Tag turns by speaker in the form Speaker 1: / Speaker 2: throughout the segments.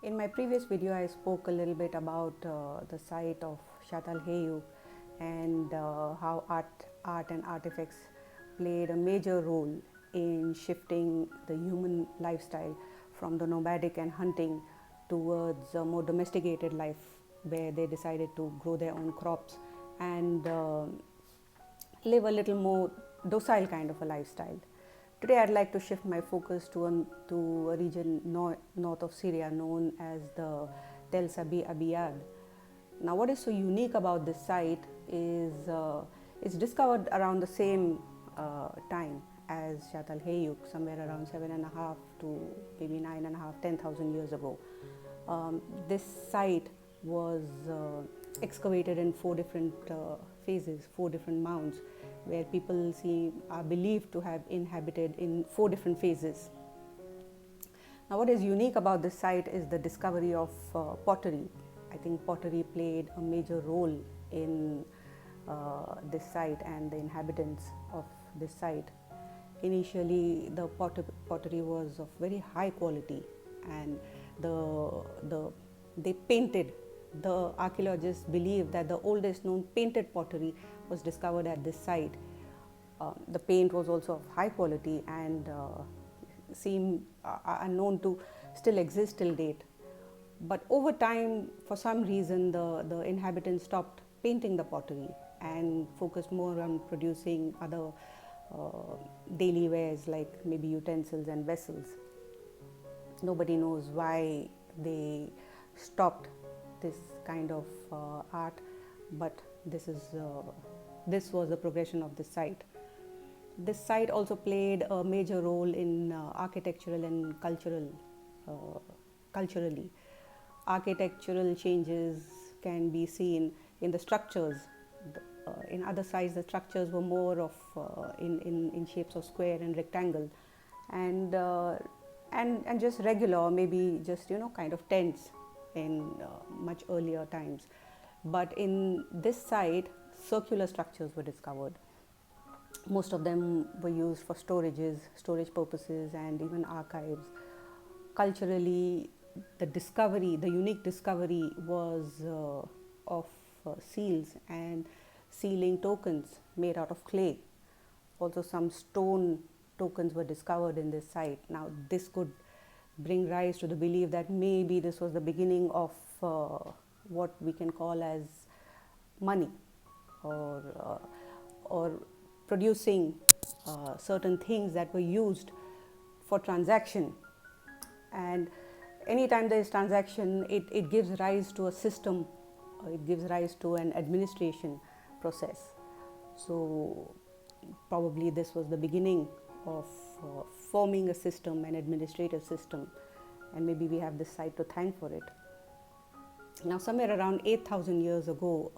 Speaker 1: In my previous video, I spoke a little bit about the site of Chatal Huyuk and how art and artifacts played a major role in shifting the human lifestyle from the nomadic and hunting towards a more domesticated life, where they decided to grow their own crops and live a little more docile kind of a lifestyle. Today I'd like to shift my focus to a region north of Syria known as the TELL Sabi Abiyad. Now what is so unique about this site is it's discovered around the same time as Chatal Huyuk, somewhere around 7.5 to maybe 9.5, 10,000 years ago. This site was excavated in 4 different phases, 4 different mounds, where people are believed to have inhabited in 4 different phases. Now what is unique about this site is the discovery of pottery. I think pottery played a major role in this site and the inhabitants of this site. Initially the pottery was of very high quality, and they painted. The archaeologists believe that the oldest known painted pottery was discovered at this site. The paint was also of high quality and are known to still exist till date. But over time, for some reason, the inhabitants stopped painting the pottery and focused more on producing other daily wares like maybe utensils and vessels. Nobody knows why they stopped this kind of art, but this was the progression of this site. This site also played a major role in architectural and culturally. Architectural changes can be seen in the structures. In other sites, the structures were more of in shapes of square and rectangle, and just regular, maybe just kind of tents in much earlier times. But in this site, circular structures were discovered. Most of them were used for storage purposes, and even archives. Culturally, the unique discovery was of seals and sealing tokens made out of clay. Also, some stone tokens were discovered in this site. Now, this could bring rise to the belief that maybe this was the beginning of what we can call as money, or producing certain things that were used for transaction. And anytime there is transaction, it gives rise to a system, it gives rise to an administration process. So probably this was the beginning of forming a system, an administrative system, and maybe we have this site to thank for it. Now, somewhere around 8,000 years ago,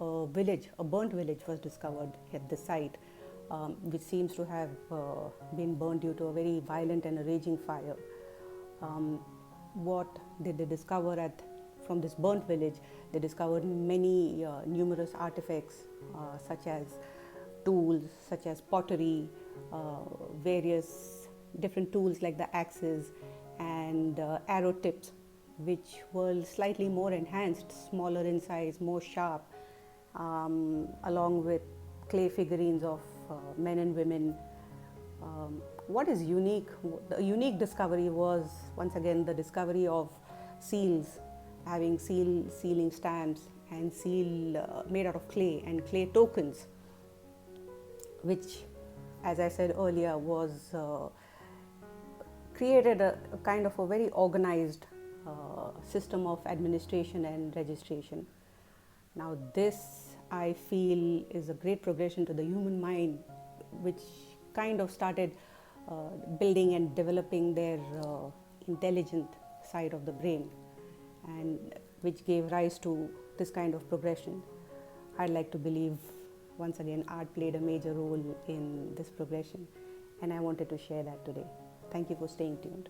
Speaker 1: a burnt village was discovered at the site, which seems to have been burnt due to a very violent and a raging fire. What did they discover from this burnt village? They discovered many numerous artifacts, such as tools, such as pottery, various different tools like the axes and arrow tips, which were slightly more enhanced, smaller in size, more sharp, along with clay figurines of men and women. What is unique? The unique discovery was once again the discovery of seals, having sealing stamps and seal made out of clay, and clay tokens, which, as I said earlier, was created a kind of a very organized system of administration and registration. Now this, I feel, is a great progression to the human mind, which kind of started building and developing their intelligent side of the brain, and which gave rise to this kind of progression. I'd like to believe, once again, art played a major role in this progression, and I wanted to share that today. Thank you for staying tuned.